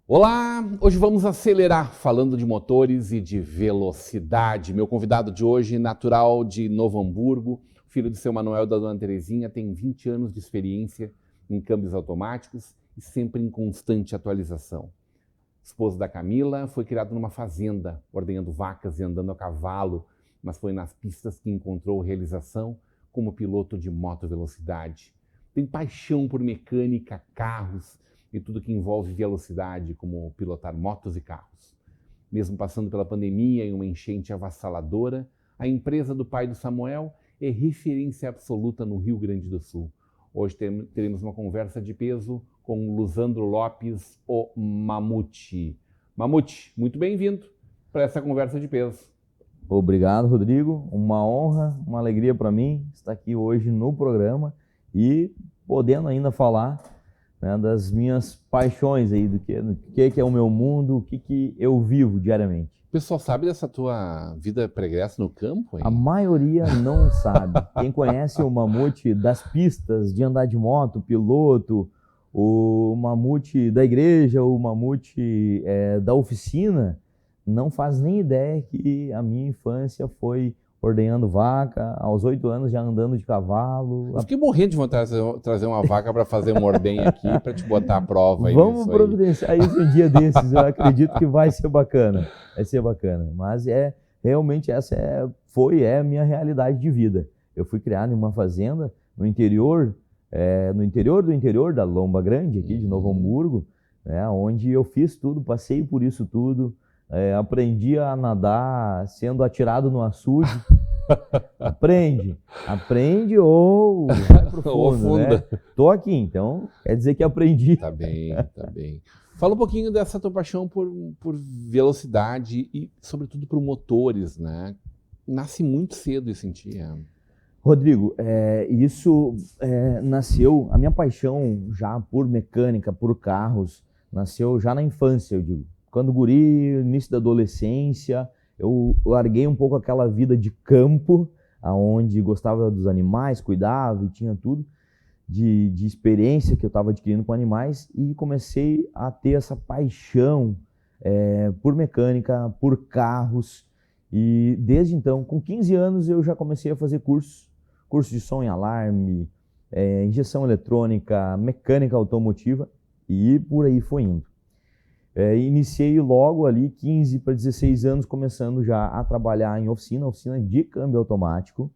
Olá, hoje vamos acelerar falando de motores e de velocidade. Meu convidado de hoje, natural de Novo Hamburgo, filho de seu Manuel e da dona Terezinha, tem 20 anos de experiência em câmbios automáticos e sempre em constante atualização. Esposo da Camila, foi criado numa fazenda, ordenhando vacas e andando a cavalo, mas foi nas pistas que encontrou realização como piloto de moto velocidade. Tem paixão por mecânica, carros e tudo que envolve velocidade, como pilotar motos e carros. Mesmo passando pela pandemia e uma enchente avassaladora, a empresa do pai do Samuel é referência absoluta no Rio Grande do Sul. Hoje teremos uma conversa de peso com Luzandro Lopes, o Mamute. Mamute, muito bem-vindo para essa conversa de peso. Obrigado, Rodrigo. Uma honra, uma alegria para mim estar aqui hoje no programa e podendo ainda falar, né, das minhas paixões aí, do que é o meu mundo, o que eu vivo diariamente. O pessoal sabe dessa tua vida pregressa no campo, hein? A maioria não sabe. Quem conhece o Mamute das pistas, de andar de moto, piloto, o Mamute da igreja, o Mamute da oficina, não faz nem ideia que a minha infância foi ordenhando vaca, aos 8 anos já andando de cavalo. Eu fiquei morrendo de vontade de trazer uma vaca para fazer um ordenho aqui, para te botar à prova aí. Vamos providenciar isso um dia desses, eu acredito que vai ser bacana. Vai ser bacana. Mas realmente essa é a minha realidade de vida. Eu fui criado em uma fazenda no interior do interior da Lomba Grande, aqui de Novo Hamburgo, né, onde eu fiz tudo, passei por isso tudo. Aprendi a nadar sendo atirado no açude. Aprende ou vai pro fundo, né? Tô aqui, então quer dizer que aprendi. Tá bem, tá bem. Fala um pouquinho dessa tua paixão por velocidade e, sobretudo, por motores, né? Nasce muito cedo isso em ti. Rodrigo, isso nasceu, a minha paixão já por mecânica, por carros, nasceu já na infância, eu digo. Quando guri, início da adolescência, eu larguei um pouco aquela vida de campo, onde gostava dos animais, cuidava e tinha tudo de experiência que eu estava adquirindo com animais, e comecei a ter essa paixão por mecânica, por carros. E desde então, com 15 anos, eu já comecei a fazer curso de som e alarme, injeção eletrônica, mecânica automotiva, e por aí foi indo. Iniciei logo ali, 15 para 16 anos, começando já a trabalhar em oficina de câmbio automático,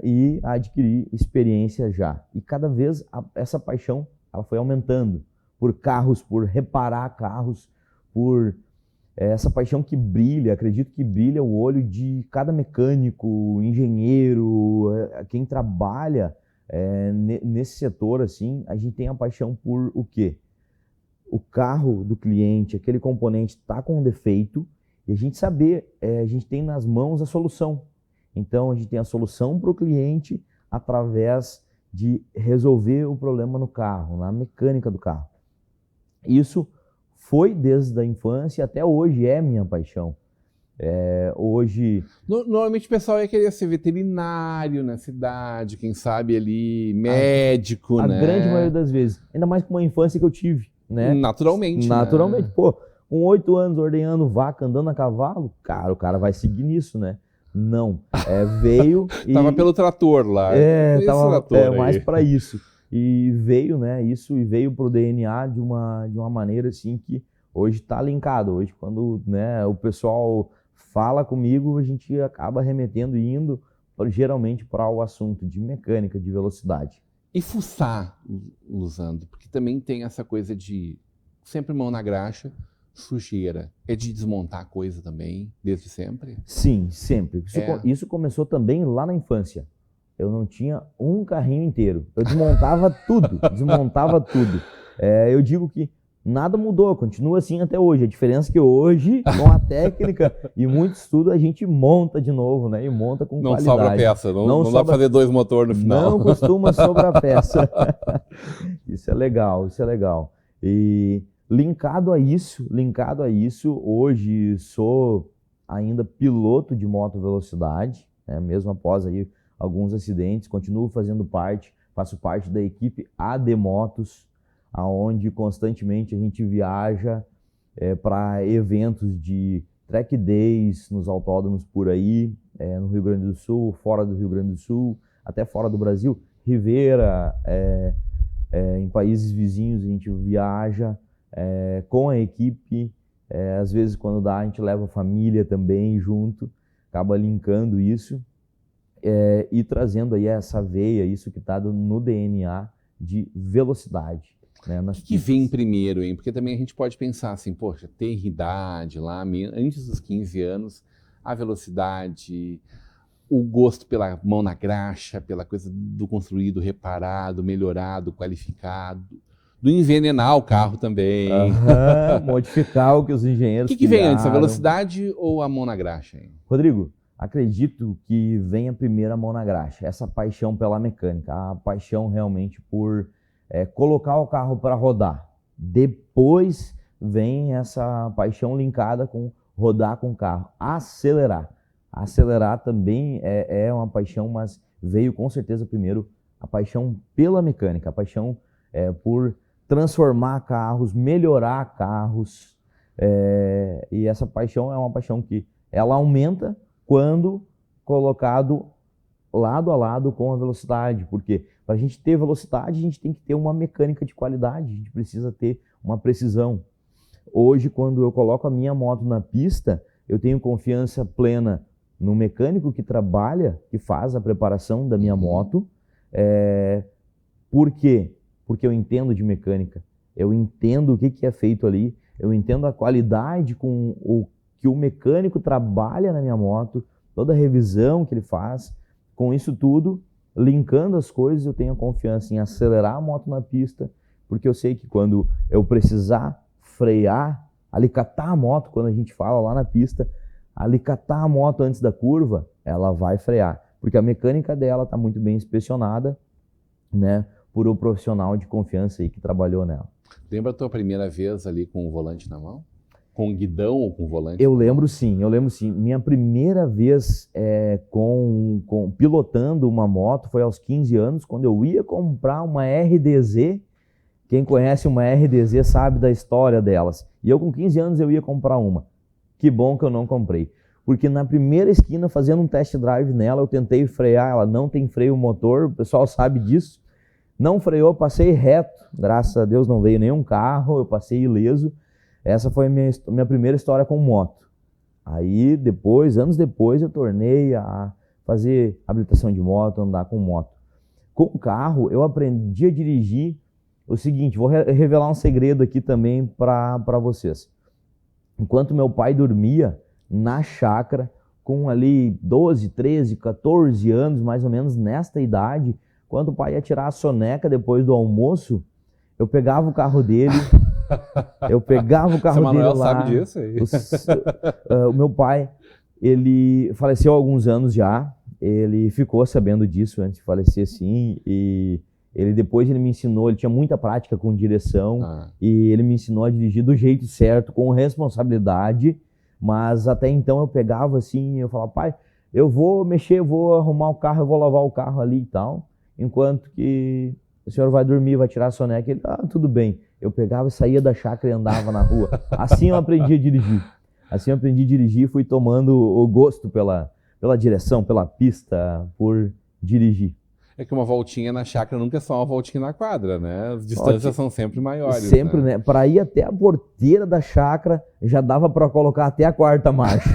e adquirir experiência já. E cada vez essa paixão ela foi aumentando por carros, por reparar carros, por essa paixão que brilha, acredito que brilha o olho de cada mecânico, engenheiro, quem trabalha nesse setor assim, a gente tem a paixão por o quê? O carro do cliente, aquele componente está com um defeito, e a gente saber, a gente tem nas mãos a solução. Então a gente tem a solução para o cliente através de resolver o problema no carro, na mecânica do carro. Isso foi desde a infância até hoje, é minha paixão. Hoje... Normalmente o pessoal ia querer ser veterinário na cidade, quem sabe ali, médico, né? A grande maioria das vezes, ainda mais com uma infância que eu tive. Né? Naturalmente. Né? Pô, com 8 anos ordenhando vaca, andando a cavalo, cara, o cara vai seguir nisso, né? Não. Veio e... Tava pelo trator lá. Tava mais para isso. E veio, né? Isso e veio pro DNA de uma maneira assim que hoje tá linkado. Hoje, quando, né, o pessoal fala comigo, a gente acaba remetendo e indo geralmente para o assunto de mecânica, de velocidade. E fuçar, Luzandro, porque também tem essa coisa de sempre mão na graxa, sujeira. É de desmontar a coisa também, desde sempre? Sim, sempre. Isso começou também lá na infância. Eu não tinha um carrinho inteiro. Eu desmontava tudo, eu digo que nada mudou, continua assim até hoje. A diferença é que hoje, com a técnica e muito estudo, a gente monta de novo, né? E monta com qualidade. Não sobra peça, não dá para fazer 2 motores no final. Não costuma sobrar peça. Isso é legal. E linkado a isso, hoje sou ainda piloto de moto velocidade, né? Mesmo após aí alguns acidentes, continuo faço parte da equipe AD Motos, aonde constantemente a gente viaja para eventos de track days nos autódromos por aí, no Rio Grande do Sul, fora do Rio Grande do Sul, até fora do Brasil, Rivera, em países vizinhos a gente viaja com a equipe, às vezes quando dá a gente leva a família também junto, acaba linkando isso e trazendo aí essa veia, isso que está no DNA de velocidade. Né, o que vem primeiro, hein? Porque também a gente pode pensar assim, poxa, ter idade lá, antes dos 15 anos, a velocidade, o gosto pela mão na graxa, pela coisa do construído, reparado, melhorado, qualificado, do envenenar o carro também. Modificar o que os engenheiros O que vem antes, a velocidade ou a mão na graxa? Hein? Rodrigo, acredito que vem a primeira mão na graxa, essa paixão pela mecânica, a paixão realmente por colocar o carro para rodar. Depois vem essa paixão linkada com rodar com o carro, acelerar. Acelerar também é uma paixão, mas veio com certeza primeiro a paixão pela mecânica, a paixão por transformar carros, melhorar carros. E essa paixão é uma paixão que ela aumenta quando colocado lado a lado com a velocidade, porque para a gente ter velocidade, a gente tem que ter uma mecânica de qualidade, a gente precisa ter uma precisão. Hoje, quando eu coloco a minha moto na pista, eu tenho confiança plena no mecânico que trabalha, que faz a preparação da minha moto. Por quê? Porque eu entendo de mecânica, eu entendo o que é feito ali, eu entendo a qualidade com o que o mecânico trabalha na minha moto, toda a revisão que ele faz. Com isso tudo, linkando as coisas, eu tenho confiança em acelerar a moto na pista, porque eu sei que quando eu precisar frear, alicatar a moto, quando a gente fala lá na pista, alicatar a moto antes da curva, ela vai frear, porque a mecânica dela está muito bem inspecionada, né, por um profissional de confiança aí que trabalhou nela. Lembra a tua primeira vez ali com o volante na mão? Com guidão ou com volante? Eu lembro sim. Minha primeira vez pilotando uma moto foi aos 15 anos, quando eu ia comprar uma RDZ. Quem conhece uma RDZ sabe da história delas. E eu com 15 anos eu ia comprar uma. Que bom que eu não comprei. Porque na primeira esquina, fazendo um test drive nela, eu tentei frear, ela não tem freio motor, o pessoal sabe disso. Não freou, passei reto. Graças a Deus não veio nenhum carro, eu passei ileso. Essa foi a minha primeira história com moto. Aí depois, anos depois, eu tornei a fazer habilitação de moto, andar com moto. Com o carro, eu aprendi a dirigir o seguinte, vou revelar um segredo aqui também para vocês. Enquanto meu pai dormia na chácara, com ali 12, 13, 14 anos, mais ou menos nesta idade, quando o pai ia tirar a soneca depois do almoço, eu pegava o carro dele... Seu Manuel sabe disso aí. O meu pai, ele faleceu há alguns anos já, ele ficou sabendo disso antes de falecer, sim, e depois ele me ensinou, ele tinha muita prática com direção, e ele me ensinou a dirigir do jeito certo, com responsabilidade, mas até então eu pegava assim, eu falava, pai, eu vou mexer, eu vou arrumar o carro, eu vou lavar o carro ali e tal, enquanto que o senhor vai dormir, vai tirar a soneca, ele, tudo bem. Eu pegava, saía da chácara e andava na rua. Assim eu aprendi a dirigir. Assim eu aprendi a dirigir, fui tomando o gosto pela direção, pela pista, por dirigir. É que uma voltinha na chácara nunca é só uma voltinha na quadra, né? As distâncias são sempre maiores. Sempre, né? Para ir até a porteira da chácara, já dava para colocar até a quarta marcha.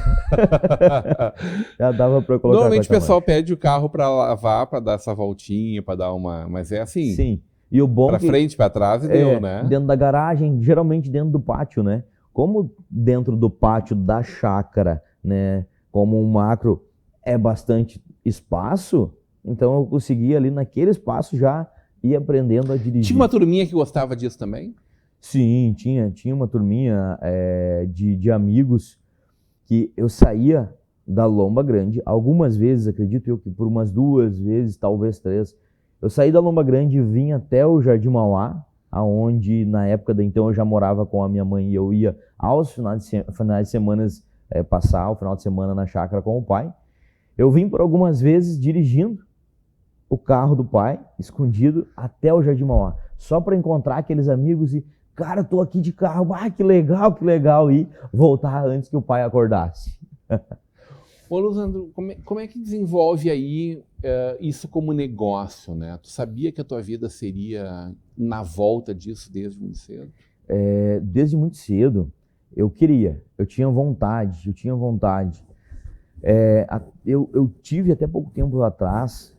Já dava para colocar. Normalmente o pessoal pede o carro para lavar, para dar essa voltinha, para dar uma... Mas é assim. Sim. E o bom para frente, para trás e deu, né? Dentro da garagem, geralmente dentro do pátio, né? Como dentro do pátio da chácara, né? Como um macro é bastante espaço, então eu consegui ali naquele espaço já ir aprendendo a dirigir. Tinha uma turminha que gostava disso também? Sim, tinha uma turminha de amigos que eu saía da Lomba Grande, algumas vezes, acredito eu que por umas 2 vezes, talvez 3, eu saí da Lomba Grande e vim até o Jardim Mauá, aonde na época então eu já morava com a minha mãe e eu ia aos finais de semana passar o final de semana na chácara com o pai. Eu vim por algumas vezes dirigindo o carro do pai, escondido, até o Jardim Mauá. só para encontrar aqueles amigos e, cara, tô aqui de carro, que legal, e voltar antes que o pai acordasse. Ô, Luzandro, como é que desenvolve aí isso como negócio, né? Tu sabia que a tua vida seria na volta disso desde muito cedo? Desde muito cedo, eu tinha vontade. Eu tive até pouco tempo atrás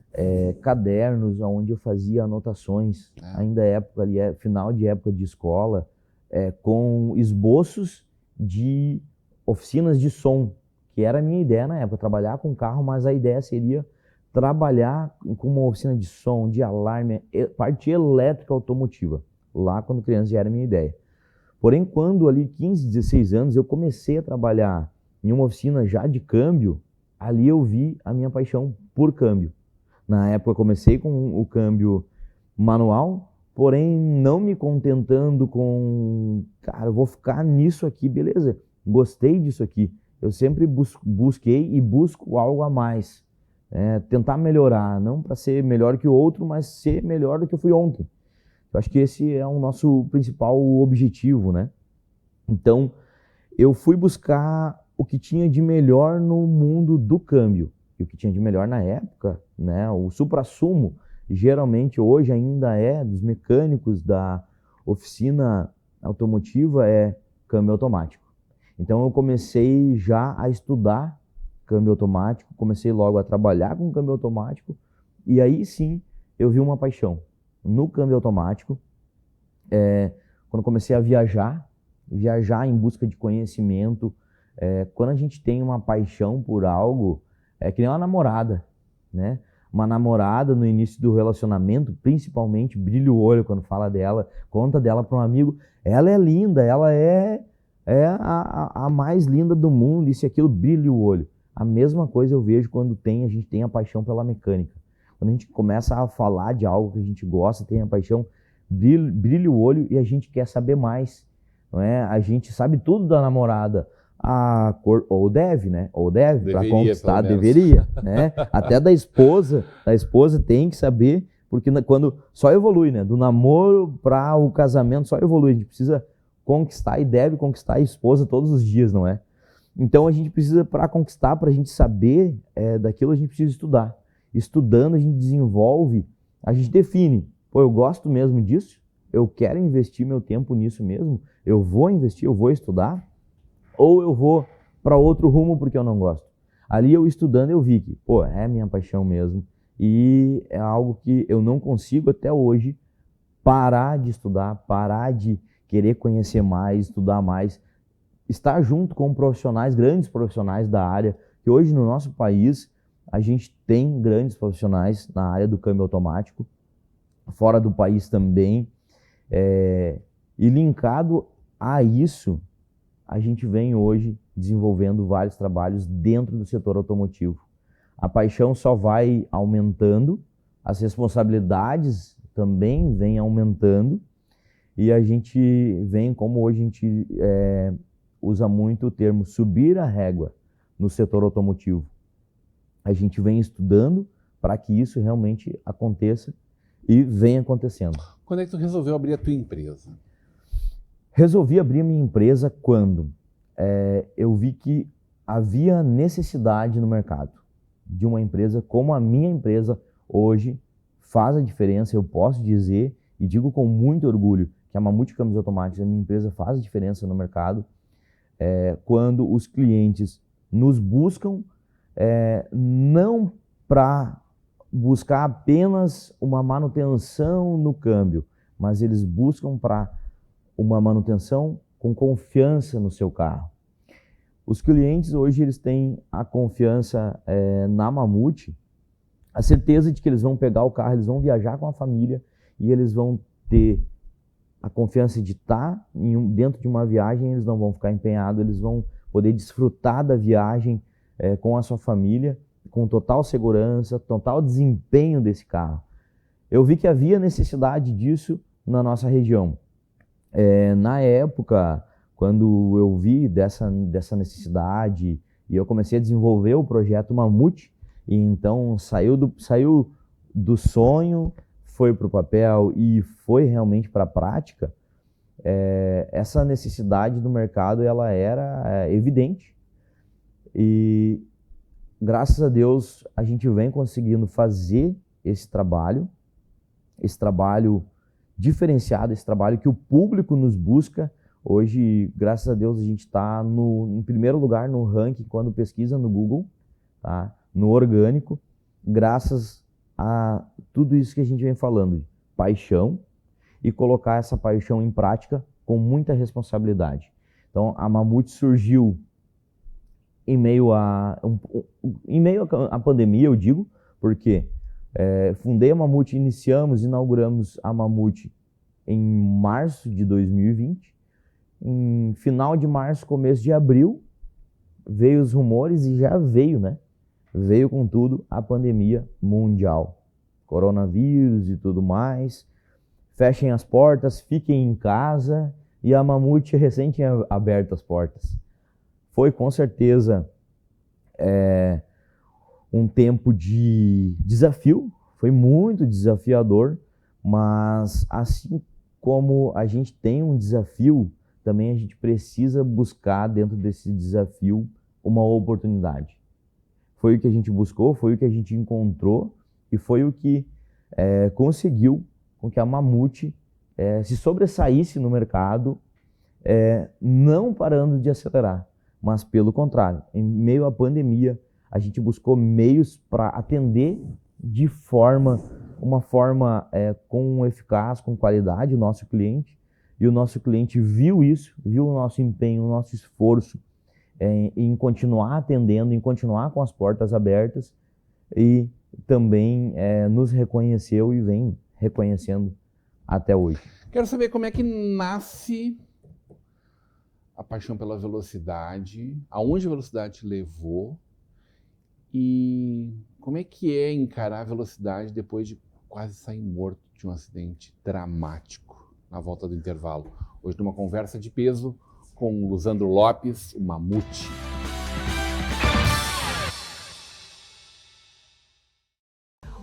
cadernos onde eu fazia anotações, ainda época ali, final de época de escola, com esboços de oficinas de som, que era a minha ideia na época, trabalhar com carro, mas a ideia seria trabalhar com uma oficina de som, de alarme, parte elétrica automotiva. Lá, quando criança, já era a minha ideia. Porém, quando ali 15, 16 anos, eu comecei a trabalhar em uma oficina já de câmbio, ali eu vi a minha paixão por câmbio. Na época, eu comecei com o câmbio manual, porém, não me contentando com, cara, eu vou ficar nisso aqui, beleza, gostei disso aqui. Eu sempre busquei e busco algo a mais. Tentar melhorar, não para ser melhor que o outro, mas ser melhor do que eu fui ontem. Eu acho que esse é o nosso principal objetivo, né? Então, eu fui buscar o que tinha de melhor no mundo do câmbio. E o que tinha de melhor na época, né? O suprassumo, geralmente hoje ainda dos mecânicos da oficina automotiva, câmbio automático. Então, eu comecei já a estudar câmbio automático, comecei logo a trabalhar com câmbio automático, e aí sim eu vi uma paixão no câmbio automático, quando comecei a viajar em busca de conhecimento. Quando a gente tem uma paixão por algo, é que nem uma namorada, né? Uma namorada no início do relacionamento, principalmente, brilha o olho quando fala dela, conta dela para um amigo, ela é linda, ela é a mais linda do mundo, isso e aquilo, brilha o olho. A mesma coisa eu vejo quando a gente tem a paixão pela mecânica. Quando a gente começa a falar de algo que a gente gosta, tem a paixão, brilha o olho e a gente quer saber mais. Não é? A gente sabe tudo da namorada, ou deve, né? Ou deve, para conquistar, deveria. Né? Até da esposa tem que saber, porque quando só evolui, né? Do namoro para o casamento só evolui. A gente precisa conquistar e deve conquistar a esposa todos os dias, não é? Então a gente precisa, para conquistar, para a gente saber daquilo, a gente precisa estudar. Estudando, a gente desenvolve, a gente define. Pô, eu gosto mesmo disso? Eu quero investir meu tempo nisso mesmo? Eu vou investir, eu vou estudar? Ou eu vou para outro rumo porque eu não gosto? Ali eu estudando, eu vi que, pô, é minha paixão mesmo. E é algo que eu não consigo até hoje parar de estudar, parar de querer conhecer mais, estudar mais, estar junto com profissionais, grandes profissionais da área, que hoje no nosso país a gente tem grandes profissionais na área do câmbio automático, fora do país também, e linkado a isso, a gente vem hoje desenvolvendo vários trabalhos dentro do setor automotivo. A paixão só vai aumentando, as responsabilidades também vêm aumentando, e a gente vem, como hoje a gente usa muito o termo subir a régua no setor automotivo. A gente vem estudando para que isso realmente aconteça e vem acontecendo. Quando é que tu resolveu abrir a tua empresa? Resolvi abrir a minha empresa quando eu vi que havia necessidade no mercado de uma empresa como a minha empresa hoje faz a diferença. Eu posso dizer e digo com muito orgulho que a Mamute Câmbios Automáticos, a minha empresa, faz a diferença no mercado quando os clientes nos buscam não para buscar apenas uma manutenção no câmbio, mas eles buscam para uma manutenção com confiança no seu carro. Os clientes hoje eles têm a confiança na Mamute, a certeza de que eles vão pegar o carro, eles vão viajar com a família e eles vão ter a confiança de estar dentro de uma viagem, eles não vão ficar empenhados, eles vão poder desfrutar da viagem com a sua família, com total segurança, total desempenho desse carro. Eu vi que havia necessidade disso na nossa região. Na época, quando eu vi dessa necessidade e eu comecei a desenvolver o projeto Mamute, e então saiu do sonho, foi para o papel e foi realmente para a prática, essa necessidade do mercado ela era evidente. E graças a Deus a gente vem conseguindo fazer esse trabalho diferenciado, esse trabalho que o público nos busca. Hoje, graças a Deus, a gente está em primeiro lugar no ranking quando pesquisa no Google, tá? No orgânico, graças a tudo isso que a gente vem falando, de paixão e colocar essa paixão em prática com muita responsabilidade. Então, a Mamute surgiu em meio à pandemia, eu digo, porque fundei a Mamute, inauguramos a Mamute em março de 2020. Em final de março, começo de abril, veio os rumores e já veio, né? Veio com tudo a pandemia mundial. Coronavírus e tudo mais. Fechem as portas, fiquem em casa. E a Mamute recém tinha aberto as portas. Foi com certeza um tempo de desafio. Foi muito desafiador. Mas assim como a gente tem um desafio, também a gente precisa buscar dentro desse desafio uma oportunidade. Foi o que a gente buscou, foi o que a gente encontrou e foi o que conseguiu com que a Mamute se sobressaísse no mercado, não parando de acelerar, mas pelo contrário, em meio à pandemia, a gente buscou meios para atender de uma forma com eficaz, com qualidade o nosso cliente. E o nosso cliente viu isso, viu o nosso empenho, o nosso esforço em continuar atendendo, em continuar com as portas abertas e também nos reconheceu e vem reconhecendo até hoje. Quero saber como é que nasce a paixão pela velocidade, aonde a velocidade te levou e como é que é encarar a velocidade depois de quase sair morto de um acidente dramático na volta do intervalo. Hoje numa conversa de peso com o Luzandro Lopes, o Mamute.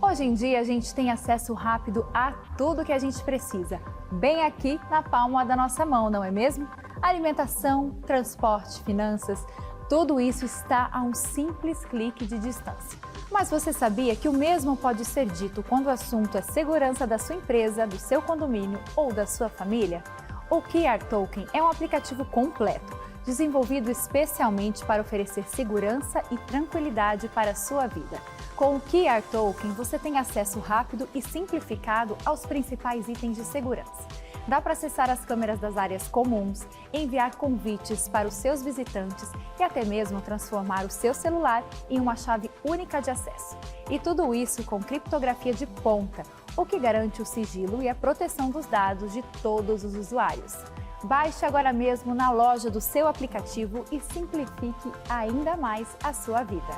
Hoje em dia a gente tem acesso rápido a tudo que a gente precisa, bem aqui na palma da nossa mão, não é mesmo? Alimentação, transporte, finanças, tudo isso está a um simples clique de distância. Mas você sabia que o mesmo pode ser dito quando o assunto é segurança da sua empresa, do seu condomínio ou da sua família? O QR Token é um aplicativo completo, desenvolvido especialmente para oferecer segurança e tranquilidade para a sua vida. Com o QR Token, você tem acesso rápido e simplificado aos principais itens de segurança. Dá para acessar as câmeras das áreas comuns, enviar convites para os seus visitantes e até mesmo transformar o seu celular em uma chave única de acesso. E tudo isso com criptografia de ponta, o que garante o sigilo e a proteção dos dados de todos os usuários. Baixe agora mesmo na loja do seu aplicativo e simplifique ainda mais a sua vida.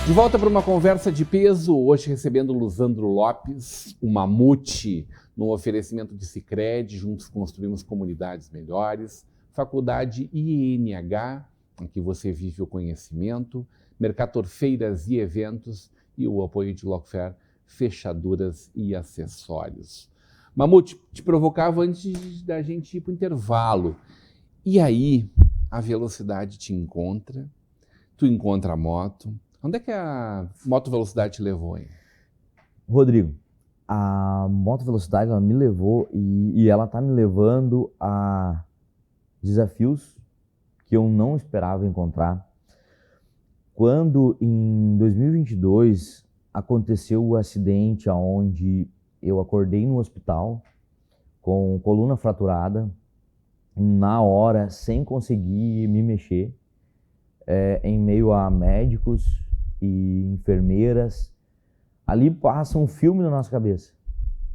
De volta para uma conversa de peso, hoje recebendo o Luzandro Lopes, o Mamute, no oferecimento de Sicredi, juntos construímos comunidades melhores, Faculdade INH, em que você vive o conhecimento, Mercator Feiras e Eventos e o apoio de Locfair, fechaduras e acessórios. Mamute, te provocava antes da gente ir para o intervalo. E aí, a velocidade te encontra, tu encontra a moto. Onde é que a moto velocidade te levou, hein? Rodrigo, a moto velocidade ela me levou e ela está me levando a desafios que eu não esperava encontrar. Quando em 2022 aconteceu o acidente onde eu acordei no hospital com coluna fraturada, na hora, sem conseguir me mexer, em meio a médicos e enfermeiras, ali passa um filme na nossa cabeça.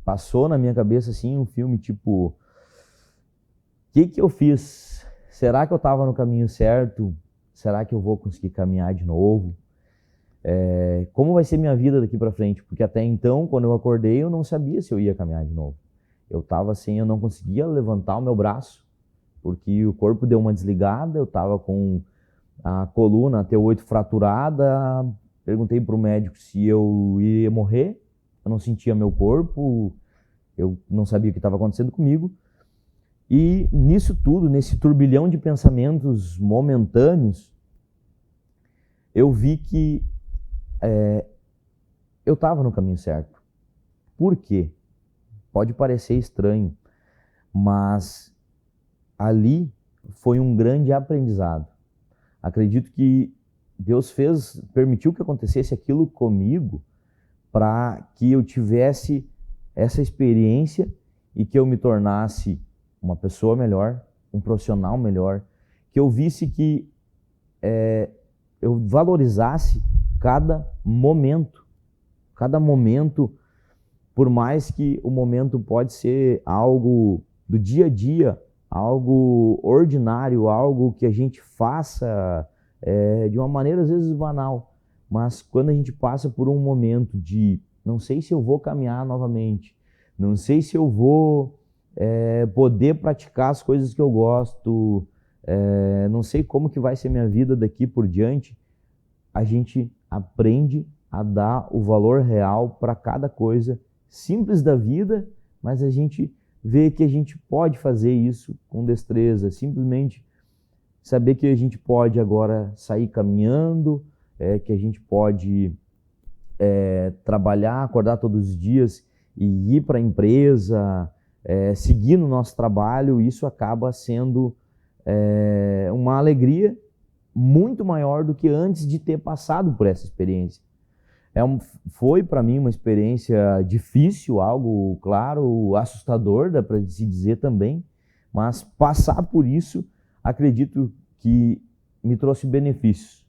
Passou na minha cabeça assim um filme tipo, o que eu fiz? Será que eu estava no caminho certo? Será que eu vou conseguir caminhar de novo? Como vai ser minha vida daqui para frente? Porque até então, quando eu acordei, eu não sabia se eu ia caminhar de novo. Eu estava assim, eu não conseguia levantar o meu braço, porque o corpo deu uma desligada, eu estava com a coluna T8 fraturada. Perguntei para o médico se eu ia morrer. Eu não sentia meu corpo, eu não sabia o que estava acontecendo comigo. E nisso tudo, nesse turbilhão de pensamentos momentâneos, eu vi que eu estava no caminho certo. Por quê? Pode parecer estranho, mas ali foi um grande aprendizado. Acredito que Deus permitiu que acontecesse aquilo comigo para que eu tivesse essa experiência e que eu me tornasse uma pessoa melhor, um profissional melhor, que eu visse que eu valorizasse cada momento, por mais que o momento pode ser algo do dia a dia, algo ordinário, algo que a gente faça de uma maneira às vezes banal, mas quando a gente passa por um momento de não sei se eu vou caminhar novamente, não sei se eu vou poder praticar as coisas que eu gosto, não sei como que vai ser minha vida daqui por diante, a gente aprende a dar o valor real para cada coisa simples da vida, mas a gente vê que a gente pode fazer isso com destreza, simplesmente saber que a gente pode agora sair caminhando, que a gente pode trabalhar, acordar todos os dias e ir para a empresa, seguir no nosso trabalho. Isso acaba sendo uma alegria muito maior do que antes de ter passado por essa experiência. Foi para mim uma experiência difícil, algo, claro, assustador, dá para se dizer também, mas passar por isso, acredito que me trouxe benefícios.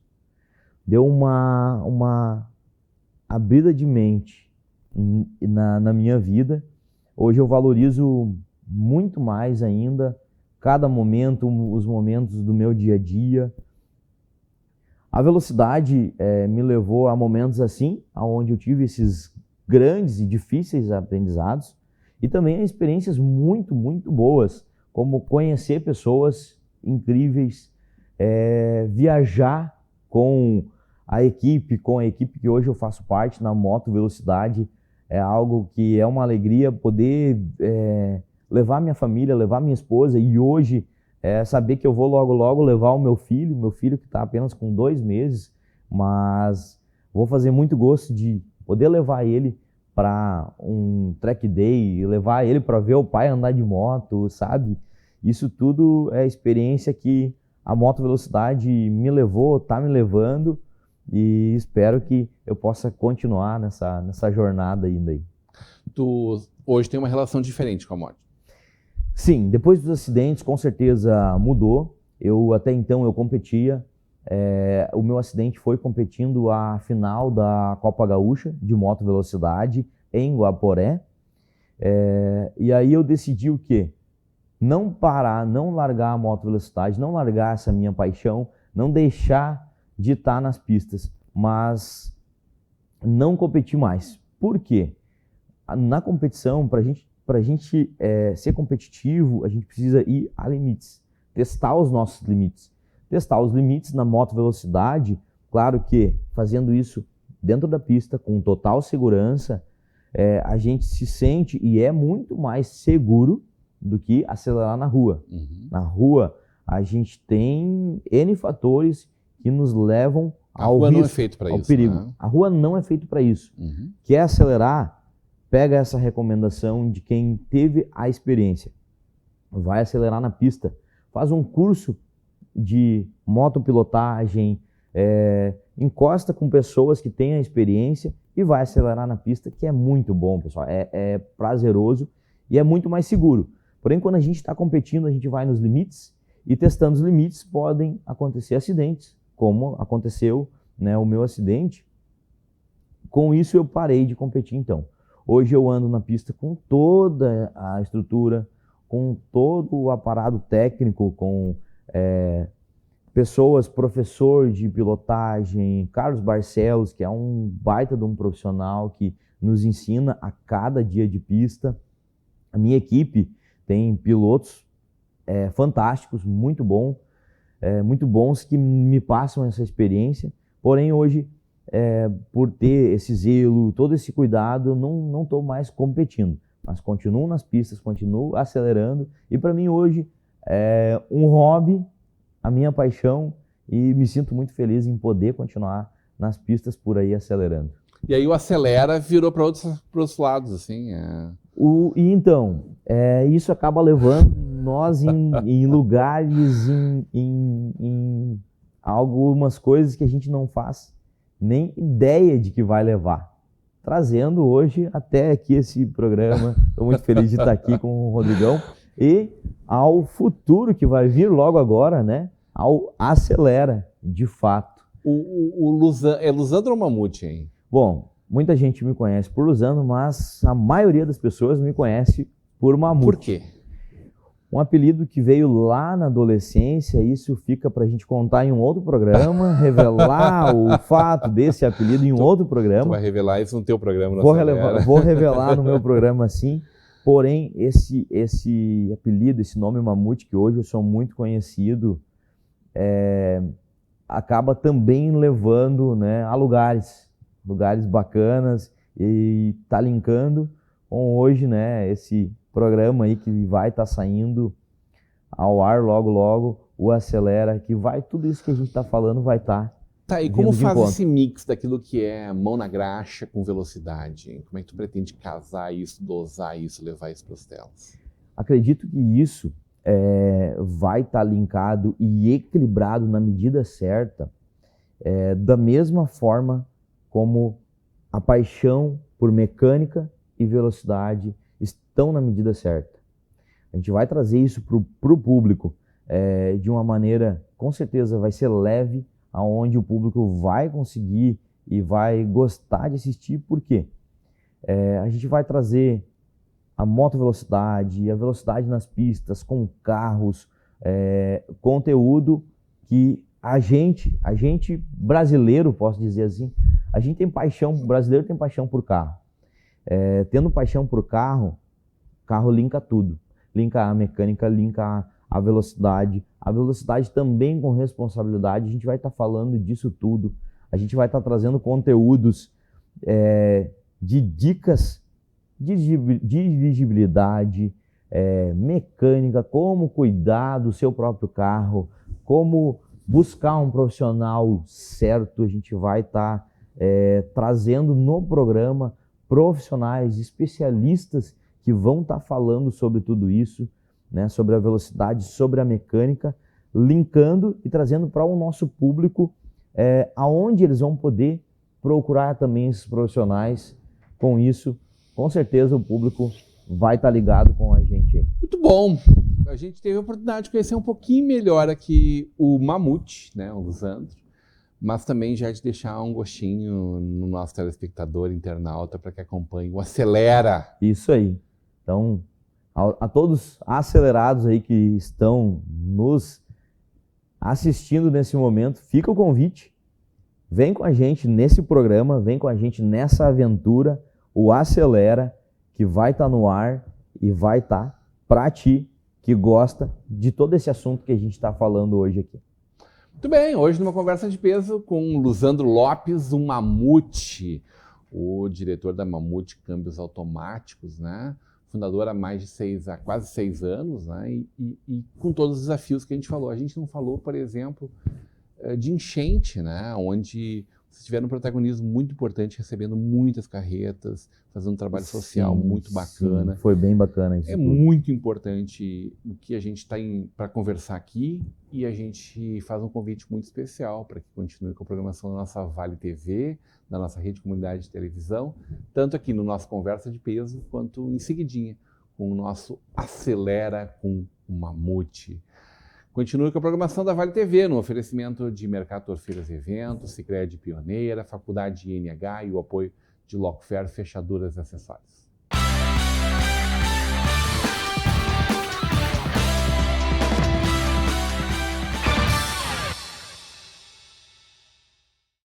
Deu uma abrida de mente na minha vida. Hoje eu valorizo muito mais ainda cada momento, os momentos do meu dia a dia. A velocidade me levou a momentos assim, onde eu tive esses grandes e difíceis aprendizados e também experiências muito, muito boas, como conhecer pessoas incríveis, viajar com a equipe que hoje eu faço parte na Moto Velocidade. É algo que é uma alegria poder levar minha família, levar minha esposa e hoje saber que eu vou logo, logo levar o meu filho que está apenas com 2 meses, mas vou fazer muito gosto de poder levar ele para um track day, levar ele para ver o pai andar de moto, sabe? Isso tudo é experiência que a Moto Velocidade me levou, está me levando e espero que eu possa continuar nessa jornada ainda aí. Tu hoje tem uma relação diferente com a moto? Sim, depois dos acidentes, com certeza mudou. Até então eu competia. O meu acidente foi competindo a final da Copa Gaúcha de Moto Velocidade em Guaporé. E aí eu decidi o quê? Não parar, não largar a Moto Velocidade, não largar essa minha paixão, não deixar de estar nas pistas, mas não competir mais. Por quê? Na competição, para a gente ser competitivo, a gente precisa ir a limites, testar os nossos limites. Testar os limites na Moto Velocidade, claro que fazendo isso dentro da pista, com total segurança, a gente se sente e é muito mais seguro do que acelerar na rua. Uhum. Na rua, a gente tem N fatores que nos levam ao risco, não é feito para isso, perigo. Né? A rua não é feito para isso. Uhum. Quer acelerar? Pega essa recomendação de quem teve a experiência. Vai acelerar na pista. Faz um curso de motopilotagem, encosta com pessoas que têm a experiência e vai acelerar na pista, que é muito bom, pessoal. É prazeroso e é muito mais seguro. Porém, quando a gente está competindo, a gente vai nos limites e testando os limites podem acontecer acidentes, como aconteceu, né, o meu acidente. Com isso eu parei de competir então. Hoje eu ando na pista com toda a estrutura, com todo o aparato técnico, com pessoas, professor de pilotagem, Carlos Barcelos, que é um baita de um profissional que nos ensina a cada dia de pista. A minha equipe tem pilotos fantásticos, muito bom. muito bons que me passam essa experiência. Porém, hoje, por ter esse zelo, todo esse cuidado, eu não estou mais competindo, mas continuo nas pistas, continuo acelerando. E para mim hoje é um hobby, a minha paixão, e me sinto muito feliz em poder continuar nas pistas por aí acelerando. E aí o acelera virou para outros lados, assim. E então, isso acaba levando nós em lugares, em algumas coisas que a gente não faz nem ideia de que vai levar. Trazendo hoje até aqui esse programa, estou muito feliz de estar aqui com o Rodrigão, e ao futuro que vai vir logo agora, né? Ao Acelera, de fato. É Lusandro ou Mamute, hein? Bom, muita gente me conhece por Lusandro, mas a maioria das pessoas me conhece por Mamute. Por quê? Um apelido que veio lá na adolescência, isso fica para a gente contar em um outro programa, revelar o fato desse apelido em um outro programa. Tu vai revelar isso no teu programa? Vou revelar no meu programa, sim. Porém, esse apelido, esse nome Mamute, que hoje eu sou muito conhecido, acaba também levando, né, a lugares bacanas, e tá linkando com hoje, né, esse programa aí que vai estar saindo ao ar logo, logo, o Acelera, que vai, tudo isso que a gente está falando vai estar. Tá, e como faz esse mix daquilo que é mão na graxa com velocidade? Como é que tu pretende casar isso, dosar isso, levar isso para as telas? Acredito que isso vai estar linkado e equilibrado na medida certa, da mesma forma como a paixão por mecânica e velocidade estão na medida certa. A gente vai trazer isso para o público de uma maneira, com certeza vai ser leve, aonde o público vai conseguir e vai gostar de assistir. Por quê? A gente vai trazer a motovelocidade, a velocidade nas pistas, com carros, conteúdo que a gente brasileiro, posso dizer assim, a gente tem paixão, o brasileiro tem paixão por carro. Tendo paixão por carro linka tudo. Linka a mecânica, linka a velocidade. A velocidade também com responsabilidade. A gente vai estar falando disso tudo. A gente vai estar trazendo conteúdos de dicas de dirigibilidade, mecânica, como cuidar do seu próprio carro, como buscar um profissional certo. A gente vai estar trazendo no programa profissionais, especialistas que vão estar falando sobre tudo isso, né, sobre a velocidade, sobre a mecânica, linkando e trazendo para o nosso público aonde eles vão poder procurar também esses profissionais. Com isso, com certeza o público vai estar ligado com a gente aí. Muito bom! A gente teve a oportunidade de conhecer um pouquinho melhor aqui o Mamute, né, o Lusandro, mas também já de deixar um gostinho no nosso telespectador, internauta, para que acompanhe o Acelera. Isso aí. Então, a todos acelerados aí que estão nos assistindo nesse momento, fica o convite. Vem com a gente nesse programa, vem com a gente nessa aventura, o Acelera, que vai estar no ar e vai estar para ti que gosta de todo esse assunto que a gente está falando hoje aqui. Muito bem, hoje numa conversa de peso com o Lusandro Lopes, o Mamute, o diretor da Mamute Câmbios Automáticos, né? Fundador há quase 6 anos, né? E com todos os desafios que a gente falou. A gente não falou, por exemplo, de enchente, né? Onde vocês tiveram um protagonismo muito importante, recebendo muitas carretas, fazendo um trabalho social muito bacana. Sim, foi bem bacana isso. Muito importante o que a gente está para conversar aqui, e a gente faz um convite muito especial para que continue com a programação da nossa Vale TV, da nossa rede de comunidade de televisão, tanto aqui no nosso Conversa de Peso, quanto em seguidinha com o nosso Acelera com o Mamute. Continue com a programação da Vale TV, no oferecimento de Mercator Feiras e Eventos, Sicredi Pioneira, Faculdade INH e o apoio de Locfer Fechaduras e Acessórios.